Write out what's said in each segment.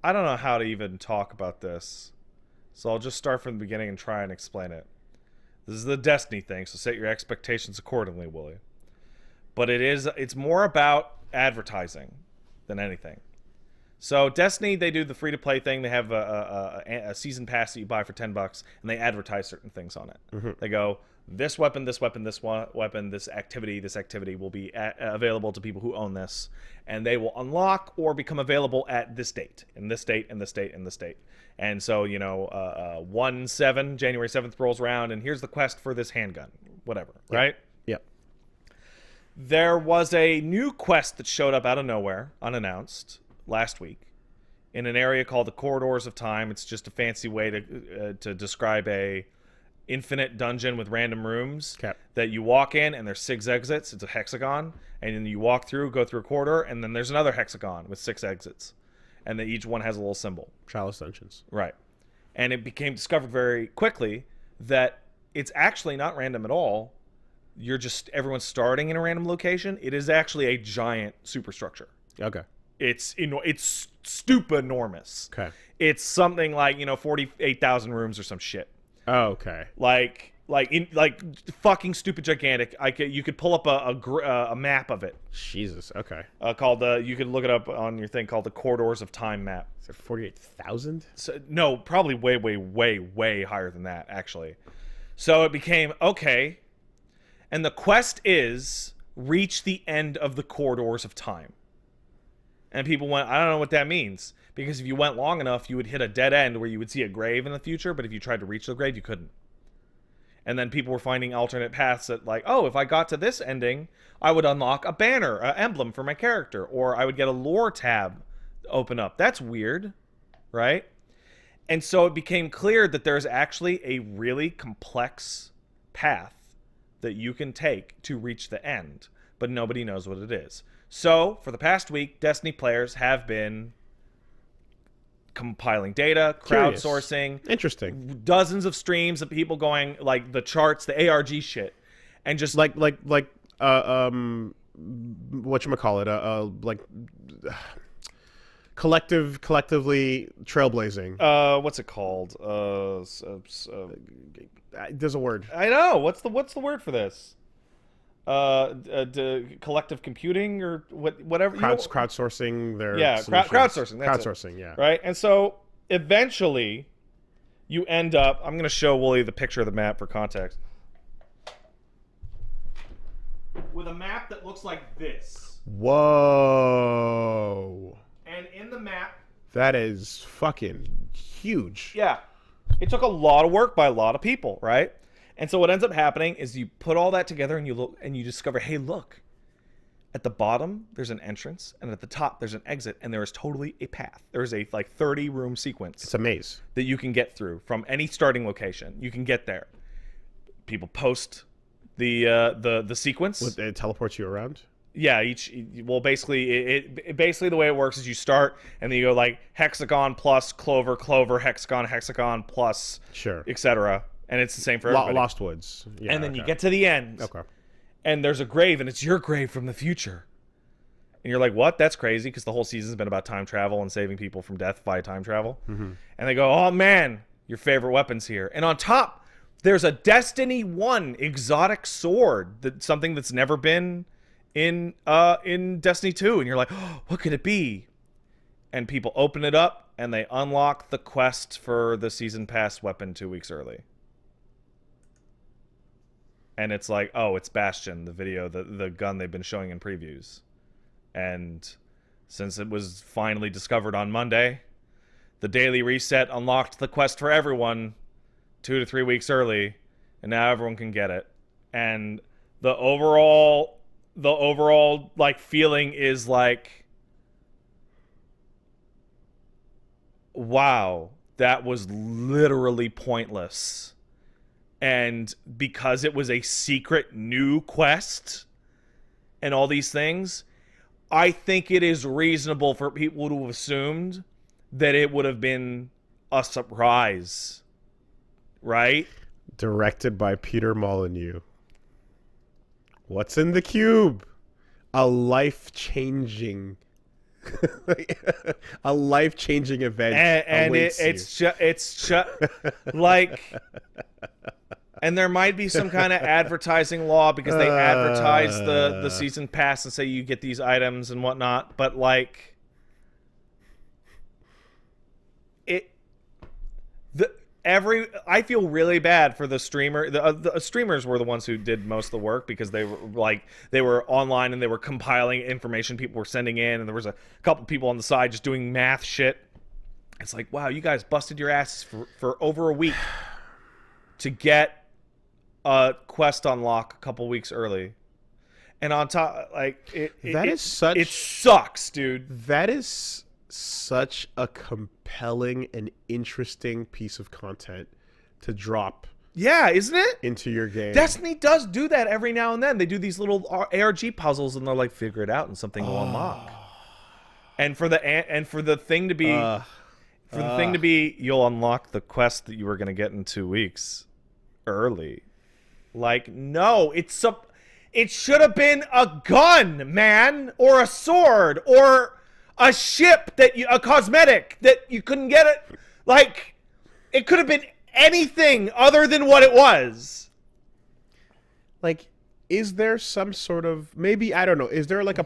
I don't know how to even talk about this, so I'll just start from the beginning and try and explain it. This is the Destiny thing, so set your expectations accordingly, Woolie. But it's more about advertising than anything. So Destiny, they do the free-to-play thing. They have a season pass that you buy for $10, and they advertise certain things on it. Mm-hmm. They go, this weapon, this weapon, this weapon, this activity will be available to people who own this, and they will unlock or become available at this date, and this date, and this date, and this date. And so, you know, January 7th rolls around, and here's the quest for this handgun, whatever, Yep. right? Yep. There was a new quest that showed up out of nowhere, unannounced, last week, in an area called the Corridors of Time. It's just a fancy way to describe a infinite dungeon with random rooms that you walk in, and there's 6 exits. It's a hexagon, and then you walk through, go through a corridor, and then there's another hexagon with 6 exits, and then each one has a little symbol. Chalice Dungeons. Right. And it became discovered very quickly that it's actually not random at all. Everyone's starting in a random location. It is actually a giant superstructure. Okay. It's stupid enormous. Okay. It's something like 48,000 rooms or some shit. Oh, okay. Like fucking stupid gigantic. You could pull up a map of it. Jesus. Okay. You could look it up on your thing called the Corridors of Time map. Is it 48,000? So, no, probably way higher than that actually. So it became okay, and the quest is reach the end of the Corridors of Time. And people went, I don't know what that means. Because if you went long enough, you would hit a dead end where you would see a grave in the future, but if you tried to reach the grave, you couldn't. And then people were finding alternate paths that, like, oh, if I got to this ending, I would unlock a banner, an emblem for my character, or I would get a lore tab open up. That's weird, right? And so it became clear that there's actually a really complex path that you can take to reach the end, but nobody knows what it is. So, for the past week, Destiny players have been compiling data, crowdsourcing. Interesting. Dozens of streams of people going, like, the charts, the ARG shit. And just... whatchamacallit, collectively trailblazing. What's it called? There's a word. I know. What's the word for this? Collective computing or whatever. Crowdsourcing their crowdsourcing. That's crowdsourcing, it. yeah. Right, and so eventually, you end up. I'm going to show Woolie the picture of the map for context. With a map that looks like this. Whoa. And in the map, that is fucking huge. Yeah, it took a lot of work by a lot of people, right? And so what ends up happening is you put all that together and you look and you discover, hey, look, at the bottom there's an entrance, and at the top there's an exit, and there is totally a path. There is a 30-room sequence. It's a maze that you can get through from any starting location. You can get there. People post the sequence. It teleports you around. Yeah, basically basically the way it works is you start and then you go like hexagon plus clover, hexagon plus, sure, etc. And it's the same for everybody. Lost Woods. Yeah, and then you get to the end. Okay. And there's a grave, and it's your grave from the future. And you're like, what? That's crazy, because the whole season's been about time travel and saving people from death via time travel. Mm-hmm. And they go, oh, man, your favorite weapon's here. And on top, there's a Destiny 1 exotic sword, something that's never been in Destiny 2. And you're like, oh, what could it be? And people open it up, and they unlock the quest for the season pass weapon 2 weeks early. And it's like, oh, it's Bastion, the video, the gun they've been showing in previews. And since it was finally discovered on Monday, the daily reset unlocked the quest for everyone 2 to 3 weeks early, and now everyone can get it. And the overall like feeling is like, wow, that was literally pointless. And because it was a secret new quest and all these things, I think it is reasonable for people to have assumed that it would have been a surprise, right? Directed by Peter Molyneux. What's in the cube? A life-changing A life-changing event and awaits it's just like, and there might be some kind of advertising law because they advertise the season pass and say you get these items and whatnot, but like I feel really bad for the streamer. The streamers were the ones who did most of the work because they were online and they were compiling information people were sending in, and there was a couple people on the side just doing math shit. It's like, wow, you guys busted your asses for over a week to get a quest unlock a couple weeks early, and on top, like it sucks, dude. That is such a compelling and interesting piece of content to drop. Yeah, isn't it? Into your game. Destiny does do that every now and then. They do these little ARG puzzles, and they're like, figure it out, and something will unlock. And for the thing to be, you'll unlock the quest that you were going to get in 2 weeks early. Like, no, it should have been a gun, man, or a sword, or a ship a cosmetic that you couldn't get it. Like, it could have been anything other than what it was. Like, is there some sort of, maybe, I don't know, is there like a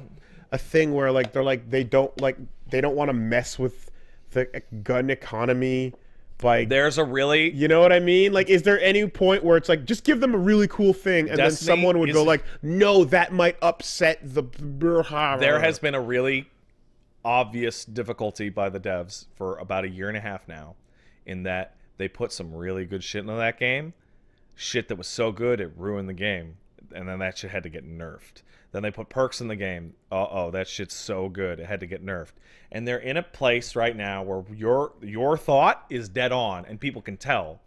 thing where like they don't want to mess with the gun economy? Like, there's a really, you know what I mean? Like, is there any point where it's like, just give them a really cool thing, and then someone would go like, no, that might upset the. There has been a really obvious difficulty by the devs for about a year and a half now, in that they put some really good shit into that game, shit that was so good it ruined the game, and then that shit had to get nerfed. Then they put perks in the game. That shit's so good it had to get nerfed. And they're in a place right now where your thought is dead on, and people can tell,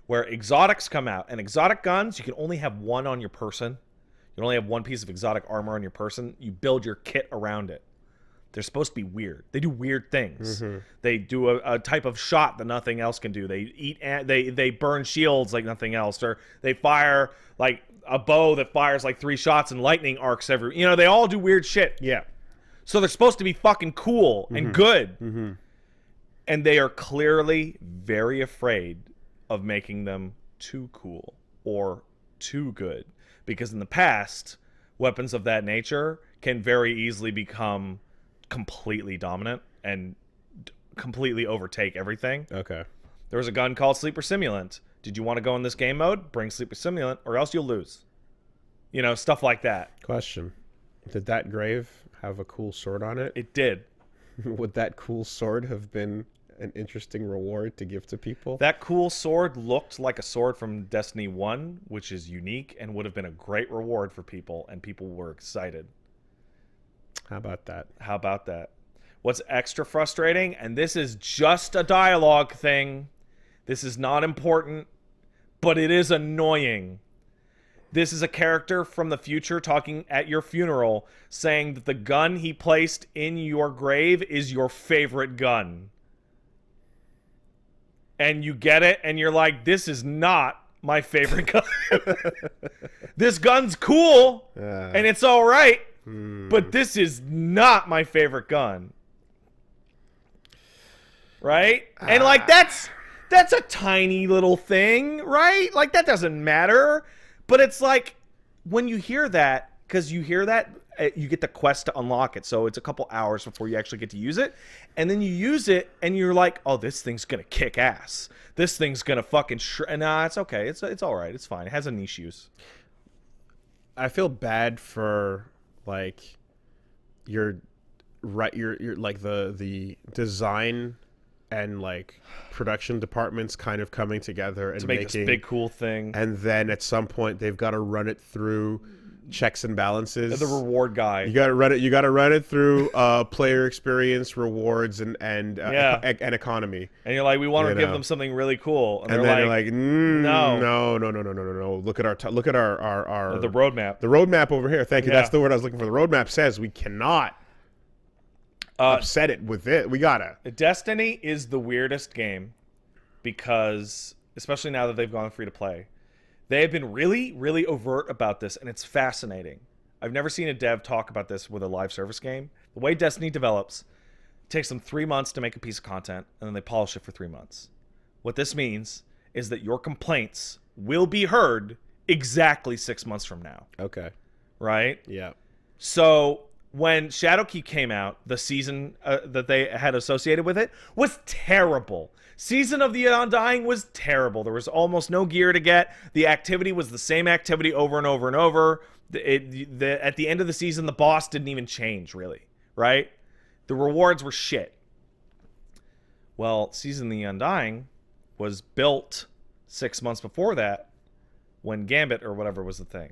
where exotics come out, and exotic guns, you can only have one on your person. You can only have one piece of exotic armor on your person. You build your kit around it. They're supposed to be weird. They do weird things. Mm-hmm. They do a type of shot that nothing else can do. They burn shields like nothing else, or they fire like a bow that fires like 3 shots and lightning arcs every. They all do weird shit. Yeah. So they're supposed to be fucking cool and good, and they are clearly very afraid of making them too cool or too good, because in the past, weapons of that nature can very easily become completely dominant and completely overtake everything. Okay. There was a gun called Sleeper Simulant. Did you want to go in this game mode? Bring Sleeper Simulant, or else you'll lose. Stuff like that. Question. Did that grave have a cool sword on it? It did. Would that cool sword have been an interesting reward to give to people? That cool sword looked like a sword from Destiny 1, which is unique and would have been a great reward for people, and people were excited. How about that? What's extra frustrating, and this is just a dialogue thing, this is not important, but it is annoying. This is a character from the future talking at your funeral, saying that the gun he placed in your grave is your favorite gun. And you get it, and you're like, this is not my favorite gun. This gun's cool, and it's all right. But this is not my favorite gun. Right? And like that's a tiny little thing, right? Like that doesn't matter. But it's like when you hear that, because you hear that, you get the quest to unlock it. So it's a couple hours before you actually get to use it. And then you use it and you're like, oh, this thing's going to kick ass. This thing's going to fucking nah, it's okay. It's all right. It's fine. It has a niche use. I feel bad for like your like the design and like production departments kind of coming together and to make this big cool thing, and then at some point they've got to run it through checks and balances. The reward guy. You got to run it through player experience, rewards, and economy. And you're like, we want to give them something really cool, and then you're like, no. Look at our the roadmap. The roadmap over here. Thank you. That's the word I was looking for. The roadmap says we cannot upset it with it. We gotta. Destiny is the weirdest game because, especially now that they've gone free to play, they have been really, really overt about this, and it's fascinating. I've never seen a dev talk about this with a live service game. The way Destiny develops, It takes them 3 months to make a piece of content, and then they polish it for 3 months. What this means is that your complaints will be heard exactly 6 months from now. Okay. Right? Yeah. So when Shadowkeep came out, the season that they had associated with it was terrible. Season of the Undying was terrible. There was almost no gear to get. The activity was the same activity over and over and over. At the end of the season, the boss didn't even change, really. Right? The rewards were shit. Well, Season of the Undying was built 6 months before that when Gambit or whatever was the thing.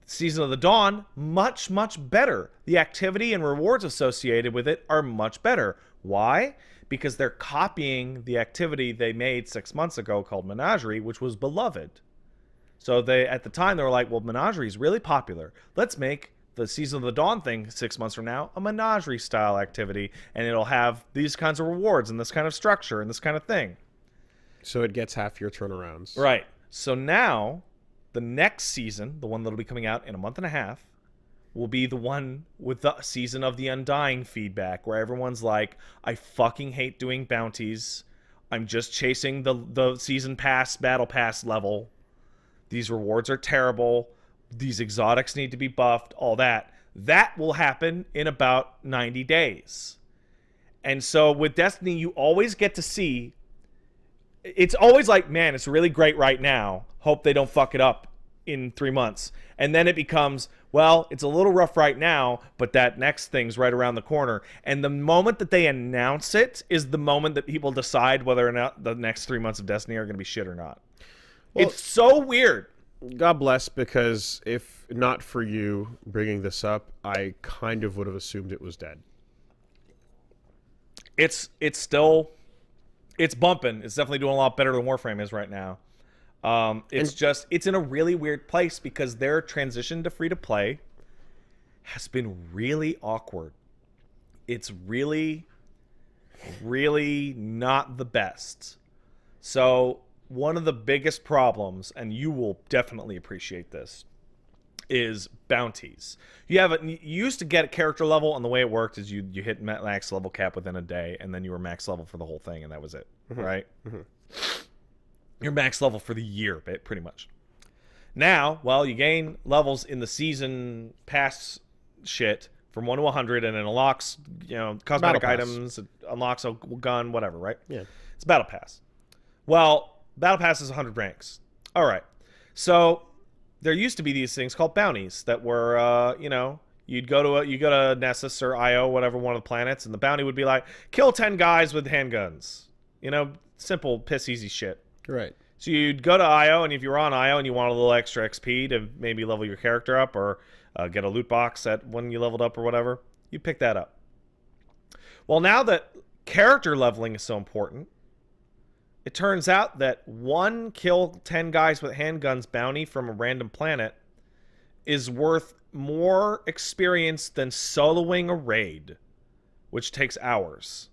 Season of the Dawn, much, much better. The activity and rewards associated with it are much better. Why? Because they're copying the activity they made 6 months ago called Menagerie, which was beloved. So at the time, they were like, well, Menagerie is really popular. Let's make the Season of the Dawn thing 6 months from now a Menagerie-style activity, and it'll have these kinds of rewards and this kind of structure and this kind of thing. So it gets half your turnarounds. Right. So now, the next season, the one that'll be coming out in a month and a half, will be the one with the Season of the Undying feedback, where everyone's like, I fucking hate doing bounties. I'm just chasing the season pass, battle pass level. These rewards are terrible. These exotics need to be buffed, all that. That will happen in about 90 days. And so with Destiny, you always get to see... It's always like, man, it's really great right now. Hope they don't fuck it up in 3 months. And then it becomes, well, it's a little rough right now, but that next thing's right around the corner. And the moment that they announce it is the moment that people decide whether or not the next 3 months of Destiny are going to be shit or not. Well, it's so weird. God bless, because if not for you bringing this up, I kind of would have assumed it was dead. It's still... It's bumping. It's definitely doing a lot better than Warframe is right now. It's in a really weird place because their transition to free-to-play has been really awkward. It's really, really not the best. So one of the biggest problems, and you will definitely appreciate this, is bounties. You used to get a character level, and the way it worked is you hit max level cap within a day, and then you were max level for the whole thing, and that was it, right? Mm-hmm. You're max level for the year, pretty much. Now, well, you gain levels in the season pass shit from 1 to 100, and it unlocks, cosmetic items, it unlocks a gun, whatever, right? Yeah. It's Battle Pass. Well, Battle Pass is 100 ranks. All right. So there used to be these things called bounties that were, you'd go to Nessus or Io, whatever, one of the planets, and the bounty would be like, kill 10 guys with handguns. Simple, piss easy shit. Right. So you'd go to Io, and if you were on Io and you want a little extra XP to maybe level your character up or get a loot box when you leveled up or whatever, you pick that up. Well, now that character leveling is so important, it turns out that one kill 10 guys with handguns bounty from a random planet is worth more experience than soloing a raid, which takes hours.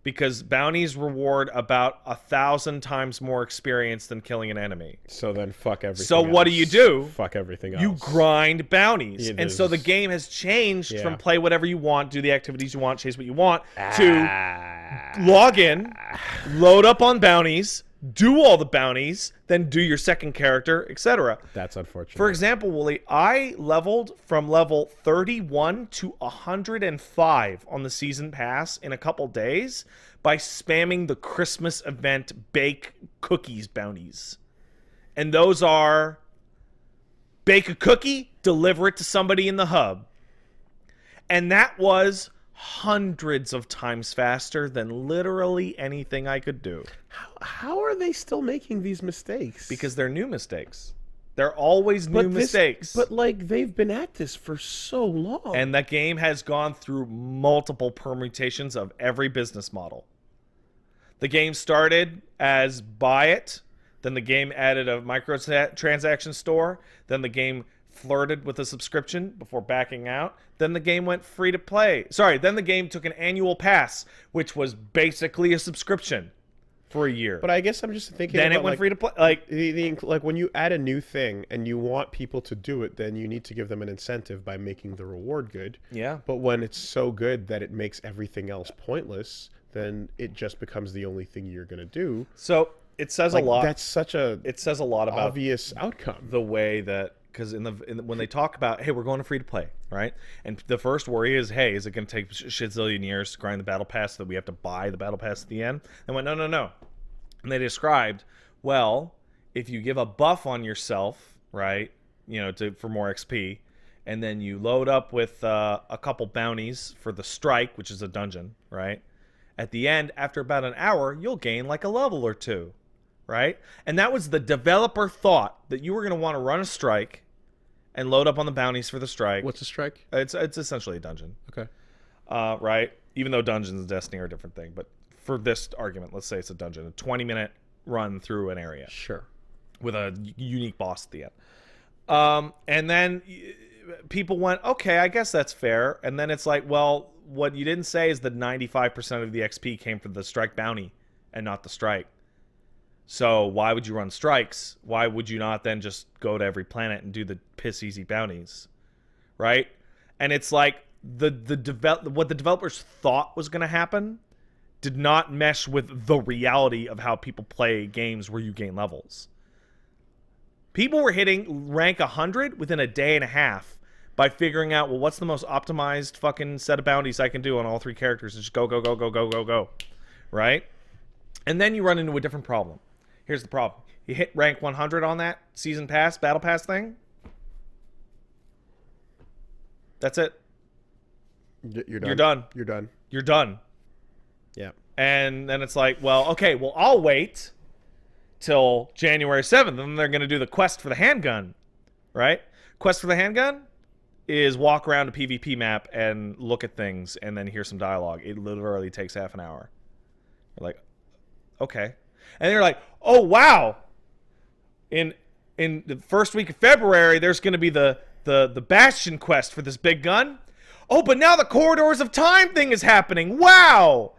Because bounties reward about 1,000 times more experience than killing an enemy. So then fuck everything So else. what do? Fuck everything else. You grind bounties. It and is. so the game has changed Yeah. from play whatever you want, do the activities you want, chase what you want, to log in, load up on bounties, do all the bounties, then do your second character, etc. That's unfortunate. For example, Woolie, I leveled from level 31 to 105 on the season pass in a couple days by spamming the Christmas event bake cookies bounties. And those are bake a cookie, deliver it to somebody in the hub. And that was hundreds of times faster than literally anything I could do. How are they still making these mistakes? Because they're new mistakes. They're always new mistakes. But they've been at this for so long. And that game has gone through multiple permutations of every business model. The game started as buy it, then the game added a microtransaction store, then the game flirted with a subscription before backing out, then the game went free to play. Then the game took an annual pass, which was basically a subscription. for a year. But I guess I'm just thinking Then about it went like, free to play. Like, like when you add a new thing and you want people to do it, then you need to give them an incentive by making the reward good. yeah. But when it's so good that it makes everything else pointless, then it just becomes the only thing you're going to do. So it says Like, a lot. that's such a It says a lot about obvious outcome. the way that, because when they talk about, hey, we're going to free to play, right? And the first worry is, hey, is it going to take shitzillion years to grind the battle pass so that we have to buy the battle pass at the end? They went, no. And they described, well, if you give a buff on yourself, right, for more XP, and then you load up with a couple bounties for the strike, which is a dungeon, right? At the end, after about an hour, you'll gain like a level or two, right? And that was the developer thought, that you were going to want to run a strike and load up on the bounties for the strike. What's a strike? It's essentially a dungeon, Okay. right? Even though dungeons and Destiny are a different thing, but for this argument, let's say it's a dungeon, a 20-minute run through an area Sure. with a unique boss at the end. And then people went, okay, I guess that's fair. And then it's like, well, what you didn't say is that 95% of the XP came from the strike bounty and not the strike. So why would you run strikes? Why would you not then just go to every planet and do the piss easy bounties, right? And it's like what the developers thought was going to happen did not mesh with the reality of how people play games where you gain levels. People were hitting rank 100 within a day and a half by figuring out, well, what's the most optimized fucking set of bounties I can do on all three characters? And just go, right? And then you run into a different problem. Here's the problem. You hit rank 100 on that season pass, battle pass thing. That's it. You're done. You're done. You're done. You're done. Yeah. And then it's like, well, okay, well, I'll wait till January 7th, and then they're going to do the quest for the handgun, right? Quest for the handgun is walk around a PvP map and look at things and then hear some dialogue. It literally takes half an hour. You're like, okay. And they're like, oh, wow. In the first week of February, there's going to be the Bastion quest for this big gun. Oh, but now the Corridors of Time thing is happening. Wow.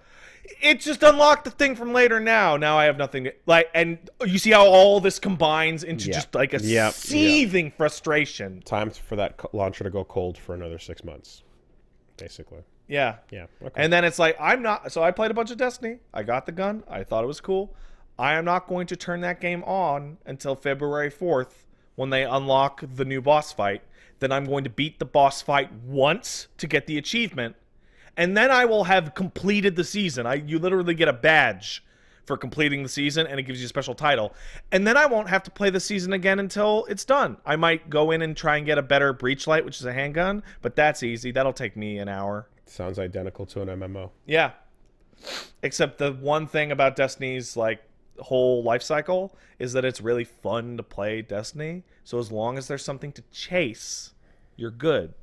It just unlocked the thing from later now. Now I have nothing to, like, and you see how all this combines into just like a seething frustration. Time for that launcher to go cold for another 6 months, basically. Yeah. Yeah. Okay. And then it's like, so I played a bunch of Destiny. I got the gun. I thought it was cool. I am not going to turn that game on until February 4th when they unlock the new boss fight. Then I'm going to beat the boss fight once to get the achievement. And then I will have completed the season. You literally get a badge for completing the season, and it gives you a special title. And then I won't have to play the season again until it's done. I might go in and try and get a better breachlight, which is a handgun, but that's easy. That'll take me an hour. Sounds identical to an MMO. Yeah. Except the one thing about Destiny's like whole life cycle is that it's really fun to play Destiny. So as long as there's something to chase, you're good.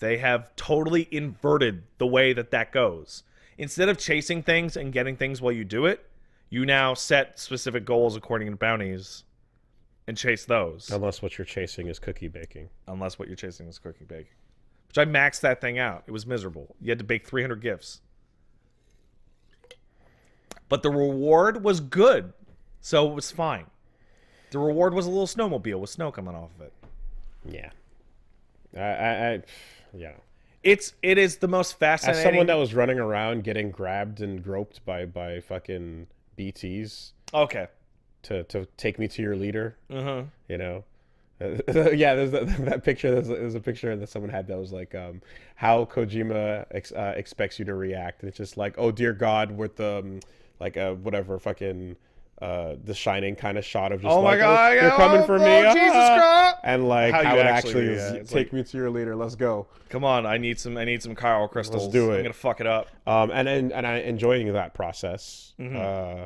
They have totally inverted the way that goes. Instead of chasing things and getting things while you do it, you now set specific goals according to bounties and chase those. Unless what you're chasing is cookie baking. Unless what you're chasing is cookie baking. Which I maxed that thing out. It was miserable. You had to bake 300 gifts. But the reward was good. So it was fine. The reward was a little snowmobile with snow coming off of it. Yeah. Yeah. It is the most fascinating. As someone that was running around getting grabbed and groped by fucking BTs. Okay. To take me to your leader. Mm-hmm. You know. Yeah, there's that picture. There's a picture that someone had that was like, how Kojima expects you to react. And it's just like, oh dear God, with the whatever fucking the Shining kind of shot of just oh like, my God, you're coming for me, Jesus Christ! And like how how you it actually actually is, it's take like, me to your leader. Let's go. Come on, I need some Chiral crystals. Let's do it. I'm gonna fuck it up. And I enjoying that process. Mm-hmm.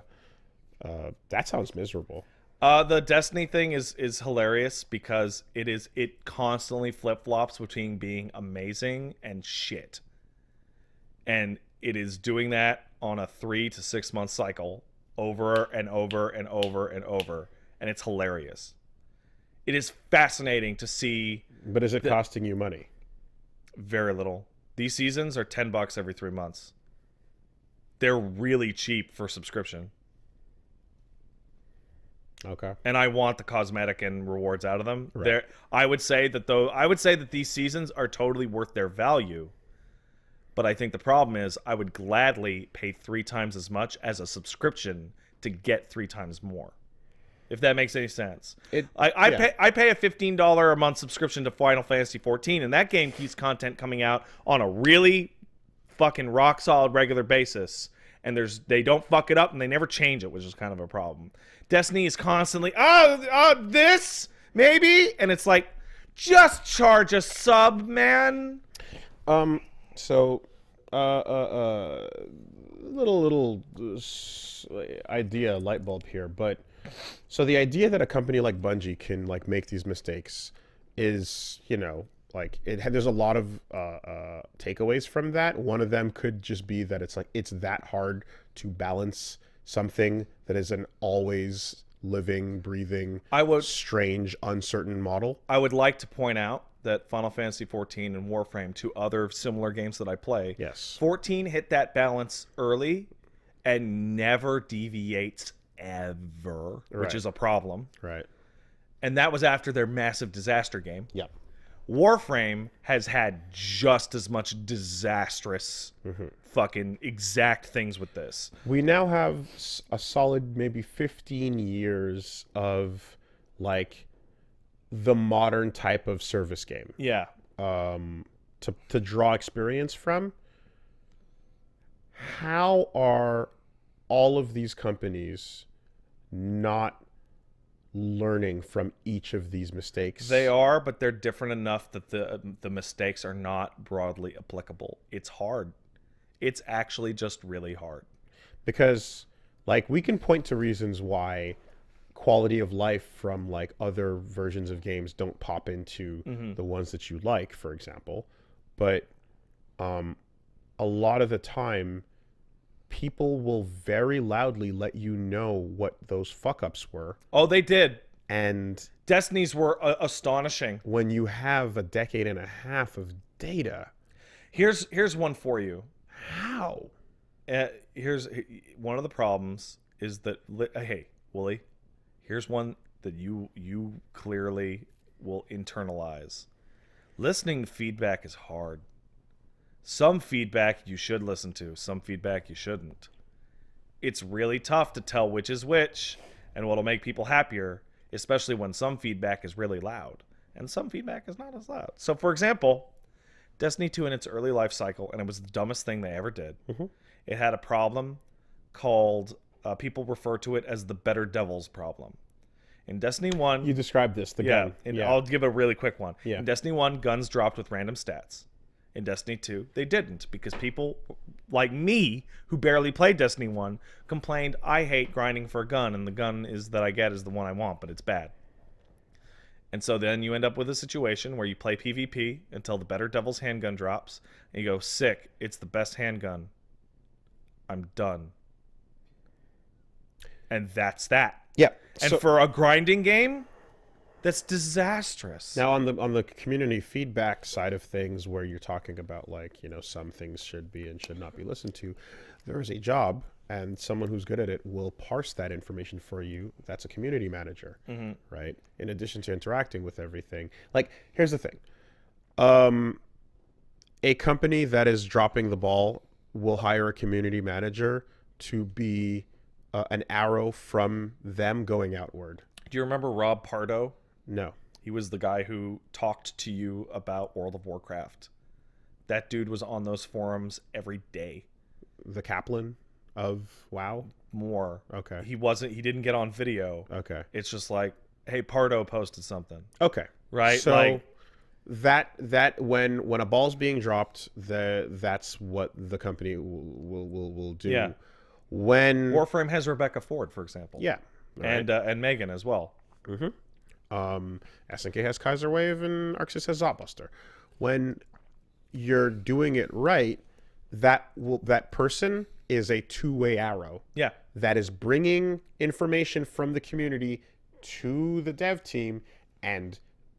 That sounds miserable. The Destiny thing is hilarious because it constantly flip-flops between being amazing and shit. And it is doing that on a 3 to 6 month cycle over and over and over and over. And it's hilarious. It is fascinating to see. But is it costing you money? Very little. These seasons are $10 every 3 months. they're really cheap for subscription. Okay. And I want the cosmetic and rewards out of them. Right. I would say that these seasons are totally worth their value. But I think the problem is I would gladly pay 3 times as much as a subscription to get 3 times more. If that makes any sense. I pay a $15 a month subscription to Final Fantasy 14, and that game keeps content coming out on a really fucking rock solid regular basis. And they don't fuck it up, and they never change it, which is kind of a problem. Destiny is constantly, this maybe, and it's like, just charge a sub, man. So, little idea light bulb here, but so the idea that a company like Bungie can like make these mistakes is, you know, like there's a lot of takeaways from that. One of them could just be that it's like it's that hard to balance something that is an always living, breathing, strange, uncertain model. I would like to point out that Final Fantasy 14 and Warframe, 2 other similar games that I play, yes, 14 hit that balance early and never deviates ever, which is a problem. Right. And that was after their massive disaster game. Yep. Warframe has had just as much disastrous fucking exact things with this. We now have a solid maybe 15 years of like the modern type of service game. Yeah. To draw experience from. How are all of these companies not learning from each of these mistakes? They are, but they're different enough that the mistakes are not broadly applicable. It's hard. It's actually just really hard. Because like we can point to reasons why quality of life from like other versions of games don't pop into the ones that you like, for example, but a lot of the time people will very loudly let you know what those fuck-ups were. Oh, they did. And Destiny's were astonishing. When you have a decade and a half of data. Here's one for you. How? Here's one of the problems is that, hey, Woolie, here's one that you clearly will internalize. Listening to feedback is hard. Some feedback you should listen to. Some feedback you shouldn't. It's really tough to tell which is which and what'll make people happier, especially when some feedback is really loud and some feedback is not as loud. So, for example, Destiny 2 in its early life cycle, and it was the dumbest thing they ever did, it had a problem called, people refer to it as the Better Devils problem. In Destiny 1... You described this, the gun. Yeah, I'll give a really quick one. Yeah. In Destiny 1, guns dropped with random stats. In Destiny 2, they didn't, because people like me, who barely played Destiny 1, complained, I hate grinding for a gun, and the gun that I get is the one I want, but it's bad. And so then you end up with a situation where you play PvP until the Better Devil's handgun drops, and you go, sick, it's the best handgun. I'm done. And that's that. Yeah. And for a grinding game... That's disastrous. Now, on the community feedback side of things, where you're talking about like, you know, some things should be and should not be listened to, there is a job, and someone who's good at it will parse that information for you. That's a community manager, right? In addition to interacting with everything. Like, here's the thing. A company that is dropping the ball will hire a community manager to be an arrow from them going outward. Do you remember Rob Pardo? No. He was the guy who talked to you about World of Warcraft. That dude was on those forums every day. The Kaplan of WoW? More. Okay. He didn't get on video. Okay. It's just like, hey, Pardo posted something. Okay. Right? So like, that when a ball's being dropped, that's what the company will do. Yeah. When Warframe has Rebecca Ford, for example. Yeah. Right. And Megan as well. SNK has Kaiser Wave and Arxis has Zotbuster. When you're doing it right, that person is a two-way arrow. Yeah. That is bringing information from the community to the dev team and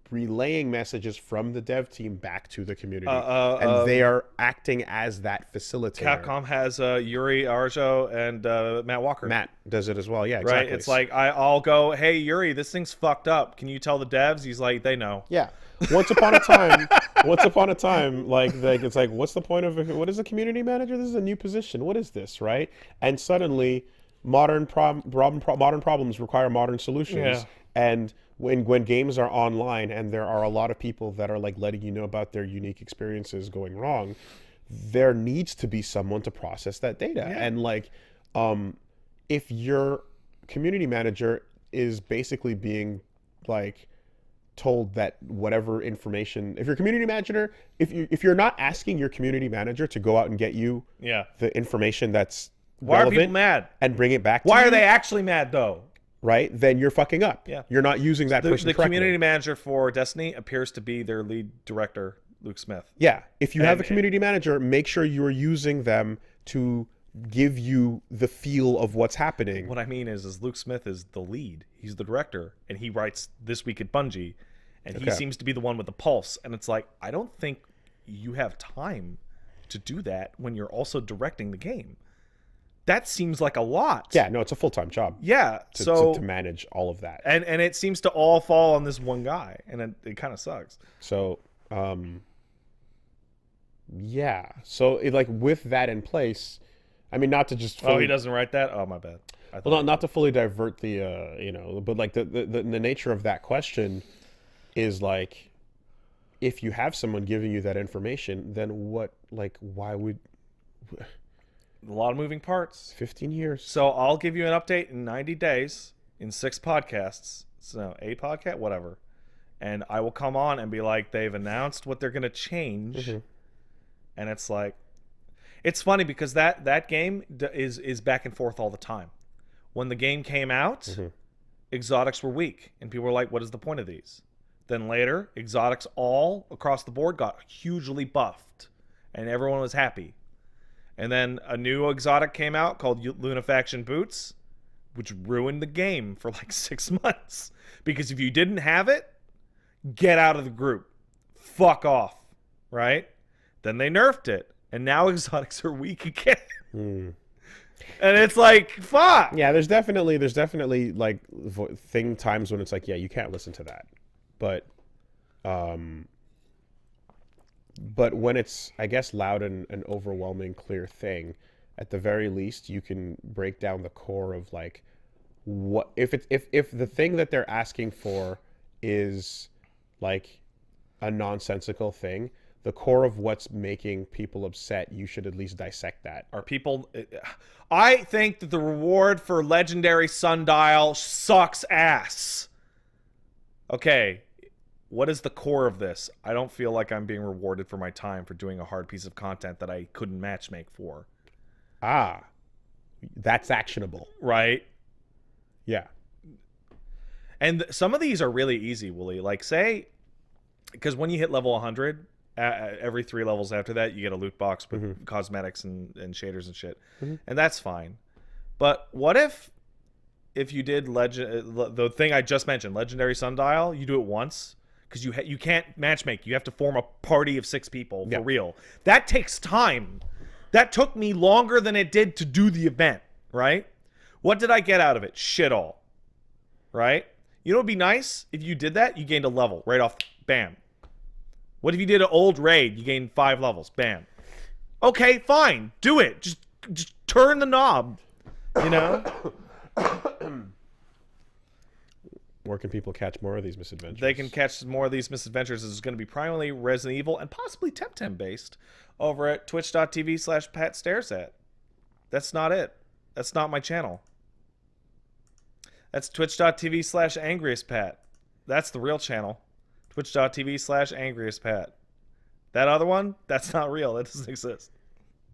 relaying messages from the dev team back to the community, and they are acting as that facilitator. Capcom has Yuri Arjo and Matt Walker. Matt does it as well. Yeah, exactly. Right? It's like I'll go, hey Yuri, this thing's fucked up. Can you tell the devs? He's like, they know. Yeah. Once upon a time, like it's like, what's the point of what is a community manager? This is a new position. What is this, right? And suddenly, modern problems require modern solutions. Yeah. And when games are online and there are a lot of people that are like letting you know about their unique experiences going wrong, there needs to be someone to process that data. Yeah. And like, if your community manager is basically being like told that whatever information, if your community manager, if you're not asking your community manager to go out and get you the information that's why are people mad and bring it back to why you, are they actually mad though? Right, then you're fucking up. Yeah, you're not using that person the correctly. Community manager for Destiny appears to be their lead director, Luke Smith. Yeah, if you have a community manager, make sure you are using them to give you the feel of what's happening. What I mean is Luke Smith is the lead. He's the director, and he writes This Week at Bungie, and he seems to be the one with the pulse. And it's like, I don't think you have time to do that when you're also directing the game. That seems like a lot. Yeah, no, it's a full-time job. Yeah, to manage all of that. And it seems to all fall on this one guy, and it kind of sucks. So, yeah. So, like, with that in place, I mean, not to just fully... Oh, he doesn't write that? Oh, my bad. Well, not to fully divert the, but, like, the nature of that question is, like, if you have someone giving you that information, then what, like, why would... A lot of moving parts. 15 years. So I'll give you an update in 90 days in 6 podcasts. So 8 podcast, whatever. And I will come on and be like, they've announced what they're going to change. Mm-hmm. And it's like, it's funny because that game is back and forth all the time. When the game came out, exotics were weak. And people were like, what is the point of these? Then later, exotics all across the board got hugely buffed. And everyone was happy. And then a new exotic came out called Lunafaction Boots, which ruined the game for like 6 months. Because if you didn't have it, get out of the group. Fuck off. Right? Then they nerfed it. And now exotics are weak again. And it's like, fuck. Yeah, there's definitely like times when it's like, yeah, you can't listen to that. But when it's, I guess, loud and an overwhelming, clear thing, at the very least, you can break down the core of like what if the thing that they're asking for is like a nonsensical thing. The core of what's making people upset, you should at least dissect that. Are people? I think that the reward for Legendary Sundial sucks ass. Okay. What is the core of this? I don't feel like I'm being rewarded for my time for doing a hard piece of content that I couldn't matchmake for. Ah, that's actionable. Right? Yeah. And some of these are really easy, Woolie. Like, say, because when you hit level 100, every 3 levels after that, you get a loot box with cosmetics and shaders and shit. And that's fine. But what if you did the thing I just mentioned, Legendary Sundial, you do it once? Because you can't matchmake. You have to form a party of 6 people for real. That takes time. That took me longer than it did to do the event, right? What did I get out of it? Shit all. Right? You know what would be nice? If you did that, you gained a level right off. Bam. What if you did an old raid? You gained 5 levels. Bam. Okay, fine. Do it. Just turn the knob. You know? Where can people catch more of these misadventures? They can catch more of these misadventures. This is going to be primarily Resident Evil and possibly Temtem based over at twitch.tv/PatStaresAt. That's not it. That's not my channel. That's twitch.tv/AngriestPat. That's the real channel. Twitch.tv/AngriestPat. That other one, that's not real. That doesn't exist.